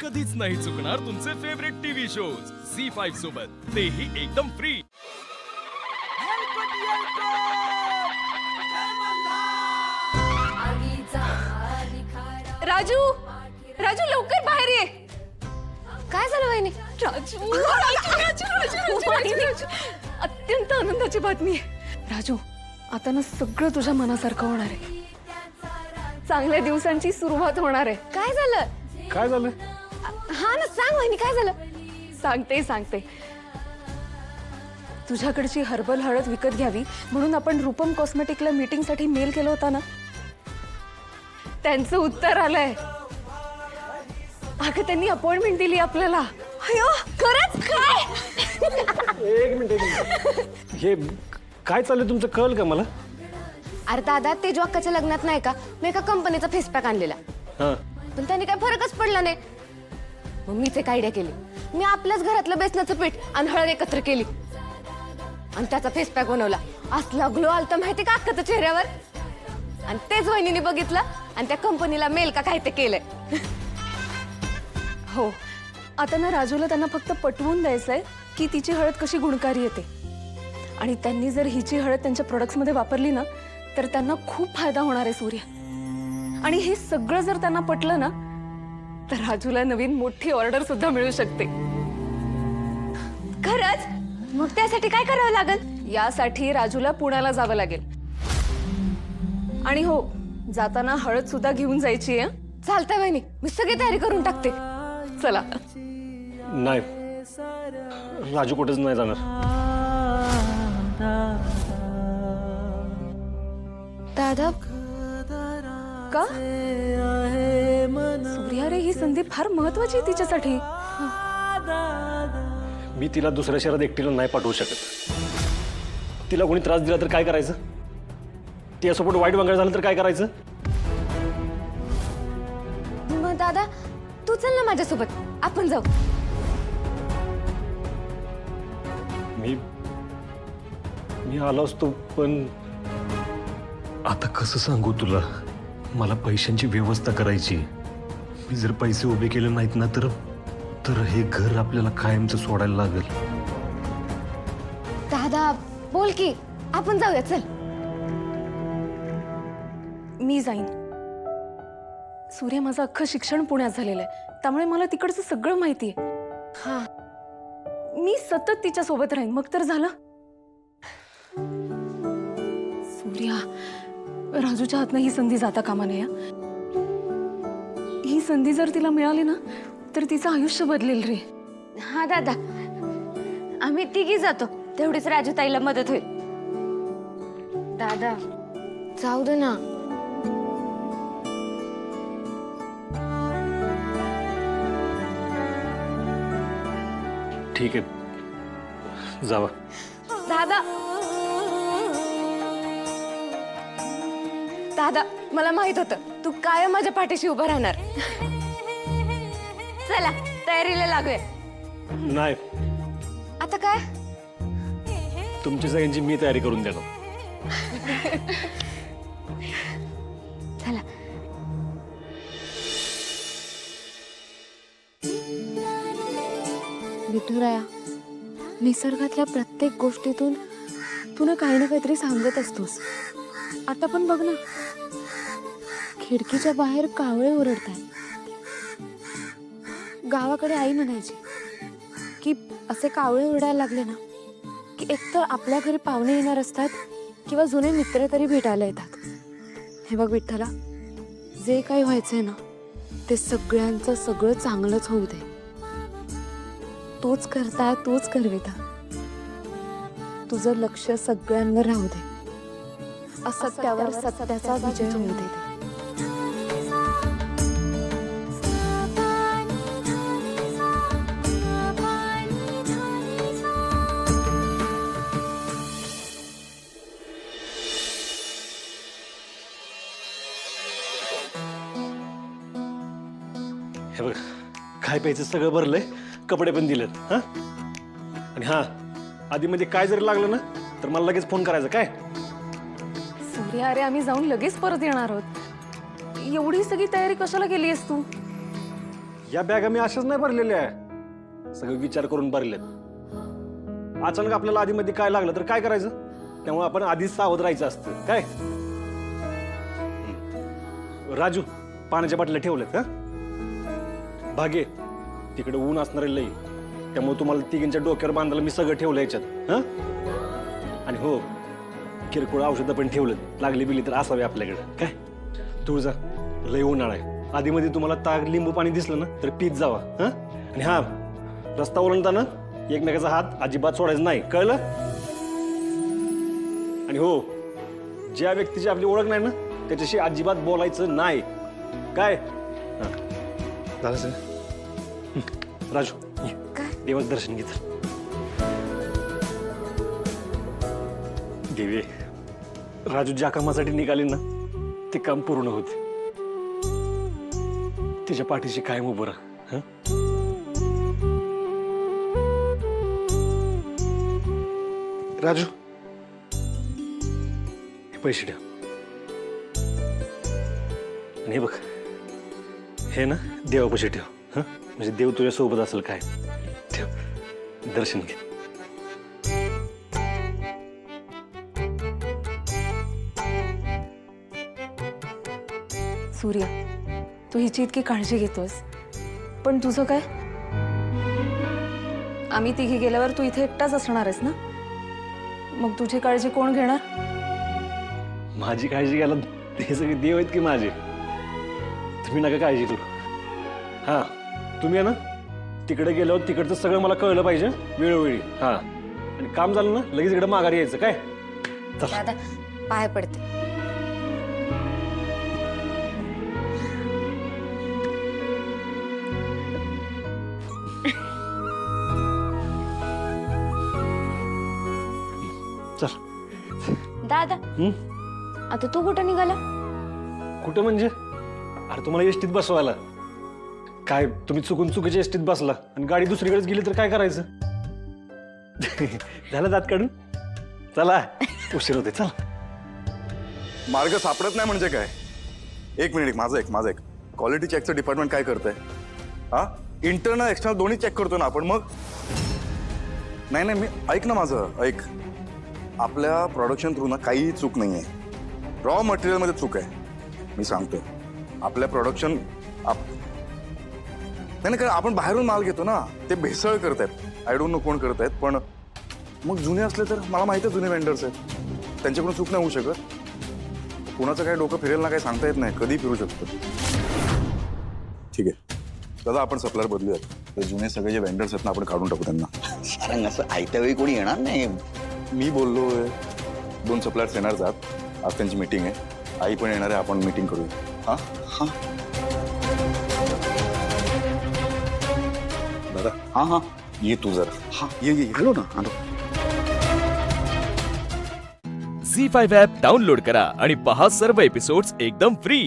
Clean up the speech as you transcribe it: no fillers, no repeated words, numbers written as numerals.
कधीच नाही चुकणार तुमचे फेवरेट टीव्ही शोज झी5 सोबत, तेही एकदम फ्री। राजू, राजू लवकर बाहेर ये। काय झालं वहिनी? राजू, राजू, अत्यंत आनंदाची बातमी आहे। राजू, आता ना सगळं तुझ्या मनासारखं होणार आहे। चांगल्या दिवसांची सुरुवात होणार आहे। काय झालं? काय झालं? हा ना, सांग वहिनी, काय झालं? सांगते। तुझ्याकडची हर्बल हळद विकत घ्यावी म्हणून आपण रूपम कॉस्मेटिकला मीटिंगसाठी मेल केला होता ना, त्यांचं उत्तर आलंय। अगं, त्यांनी अपॉइंटमेंट दिली आपल्याला। अयो, खरंच? काय? एक मिनिट, हे काय चाललंय तुमचं, कळलं का मला? अरे दादा, तेजू अक्काच्या लग्नात नाही का मी एका कंपनीचा फेस पॅक आणलेला, हा, पण त्यांनी काय फरकच पडला नाही। मग मीच एक आयडिया केली। मी आपल्याच घरातलं बेसनाचं पीठ आणि हळद एकत्र केली आणि त्याचा फेस पॅक बनवला। असला ग्लो आलता माहिती का अक्काच्या चेहऱ्यावर। आणि तेच वहिनीने बघितलं आणि त्या कंपनीला मेल का काय ते केलंय। हो, आता ना राजूला त्यांना फक्त पटवून द्यायचंय की तिची हळद कशी गुणकारी येते, आणि त्यांनी जर हिची हळद त्यांच्या प्रोडक्ट्समध्ये वापरली ना तर त्यांना खूप फायदा होणार आहे सूर्या। आणि हे सगळं जर त्यांना पटलं ना तर राजूला नवीन मोठी ऑर्डर सुद्धा मिळू शकते। खरंच? मग त्यासाठी काय करावं लागेल? यासाठी राजूला पुण्याला जावं लागेल। आणि हो, जाताना हळद सुद्धा घेऊन जायची आहे। चालतंय वहिनी, मी सगळी तयारी करून टाकते। चला। नाही, राजू कुठेच नाही जाणार। दादा का? सूर्या रे, ही संधी फार महत्वाची आहे तिच्यासाठी। मी तिला दुसऱ्या शहरात एकटीला नाही पाठवू शकत। तिला कोणी त्रास दिला तर काय करायचं? तिच्यासोबत वाईट वगैरे झालं तर काय करायचं? मग दादा, तू चल ना माझ्यासोबत, आपण जाऊ। मी आलो असतो, पण आता कसं सांगू तुला? मला पैशांची व्यवस्था करायची। मी जर पैसे उभे केले नाहीत ना तर हे घर आपल्याला कायमचं सोडायला लागेल। दादा बोल की, आपण जाऊया, चल। मी जाईन। सूर्य, माझं अख्खं शिक्षण पुण्यात झालेलं आहे, त्यामुळे मला तिकडचं सगळं माहिती आहे। हा, मी सतत तिच्या सोबत राहीन, मग तर झालं। सूर्या, राजूच्या हातनं ही संधी जाता कामा नये। ही संधी जर तिला मिळाली ना तर तिचं आयुष्य बदलेल रे। हा दादा, आम्ही तिघी जातो, तेवढीच राजू ताईला मदत होईल। दादा जाऊ दे ना। ठीक आहे, जावा। दादा, दादा, मला माहित होतं तू कायम माझ्या पाठीशी उभं राहणार। चला, तयारीला लागूया। नाही, आता काय? तुमची सगळ्यांची मी तयारी करून देतो। चला। विठुराया, निसर्गातल्या प्रत्येक गोष्टीतून तू ना काही ना काहीतरी सांगत असतोस। आता पण बघ ना, खिडकीच्या बाहेर कावळे ओरडतायत। गावाकडे आई म्हणायची की असे कावळे ओरडायला लागले ना की एकतर आपल्या घरी पाहुणे येणार असतात किंवा जुने मित्र तरी भेटायला येतात। हे बघ विठ्ठला, जे काही व्हायचंय ना ते सगळ्यांचं सगळं चांगलंच होऊ दे। तूच करता, तूच करविता। तुझं लक्ष सगळ्यांवर राहू दे। असत्यावर सत्याचा विजय होऊ दे। हे बघ, काय प्यायचं सगळं भरलंय, कपडे पण दिलेत। हा, आणि हा, आधी मध्ये काय जरी लागलं ना तर मला लगेच फोन करायचा, काय? सूर्या, अरे आम्ही जाऊन लगेच परत येणार आहोत। एवढी सगळी तयारी कशाला केली आहेस तू? या बॅगा मी अशाच नाही भरलेल्या आहे, सगळं विचार करून भरलेत. अचानक आपल्याला आधीमध्ये काय लागलं तर काय करायचं, त्यामुळे आपण आधीच सावध राहायचं असतं काय. राजू, पाण्याच्या बाटल्या ठेवल्यात का? भागे, तिकडे ऊन असणार आहे लई, त्यामुळे तुम्हाला तिघींच्या डोक्यावर बांधायला मी सगळं ठेवलं याच्यात. हा, आणि हो, किरकोळ औषधं पण ठेवलं, लागली बिली तर असावे आपल्याकडे काय. तुळजा, लई उन्हाळा आहे, आधीमध्ये तुम्हाला ताक लिंबू पाणी दिसलं ना तर पीत जावा. हा, आणि हा, रस्ता ओलांडताना एकमेकाचा हात अजिबात सोडायचा नाही, कळलं. आणि हो, ज्या व्यक्तीची आपली ओळख नाही ना त्याच्याशी अजिबात बोलायचं नाही काय. हा, झालं सर. राजू, ये, देवाचं दर्शन घेत. देवे, राजू ज्या कामासाठी निघाले ना ते काम पूर्ण होते. तिच्या पाठीशी कायम उभं राहा. हं? राजू, हे पैसे ठेव. आणि हे बघ, हे ना देवापाशी ठेव. हं? म्हणजे देव तुझ्या सोबत असेल काय. ठेव, दर्शन घे. सूर्या, तू हिची इतकी काळजी घेतोस, पण तुझं काय? आम्ही तिघी गेल्यावर तू इथे एकटाच असणार आहेस ना, मग तुझी काळजी कोण घेणार? माझी काळजी घ्यायला हे सगळे देव आहेत की माझे. तुम्ही नका काळजी करू. हा, तुम्ही आहे ना तिकडे गेल्यावर तिकडचं सगळं मला कळलं पाहिजे वेळोवेळी. हा, आणि काम झालं ना लगेच इकडे माघारी यायचं काय. चला. दादा, पाय पडते. चल. दादा, आता तू कुठं निघाला? कुठं म्हणजे? अरे तुम्हाला एसटीत बसवायला. काय तुम्ही चुकून चुकीच्या एसटीत बसला आणि गाडी दुसरीकडेच गेली तर काय करायचं. झालं दात काढून. चला, उशीर होते. चला. मार्ग सापडत नाही म्हणजे काय? एक मिनिट, माझं एक क्वालिटी चेकचं डिपार्टमेंट काय करतंय? हा, इंटरनल एक्सटर्नल दोन्ही चेक करतो ना आपण. मग नाही मी ऐक ना, माझं ऐक. आपल्या प्रोडक्शन थ्रू ना काहीही चूक नाही आहे. रॉ मटेरियलमध्ये चूक आहे. मी सांगतोय, आपल्या प्रोडक्शन नाही कारण आपण बाहेरून माल घेतो ना, ते भेसळ करतायत. आय डोंट नो कोण करतायत, पण मग जुने असले तर मला माहिती आहे जुने वेंडर्स आहेत, त्यांच्याकडून चूक नाही होऊ शकत. कुणाचं काय डोकं फिरेल ना, काही सांगता येत नाही, कधी फिरू शकतं. ठीक आहे दादा, आपण सप्लायर बदलूयात. ते जुने सगळे जे वेंडर्स आहेत ना, आपण काढून टाकू त्यांना. कारण असं आयत्या वेळी कोणी येणार नाही. मी बोललोय 2 सप्लायर्स येणार जात. आज त्यांची मीटिंग आहे. आई पण येणार आहे, आपण मीटिंग करूया. हा दादा, हा ये तू जरा. हा ये आलो ना, आलो. झी5 ॲप डाउनलोड करा आणि पहा सर्व एपिसोड्स एकदम फ्री.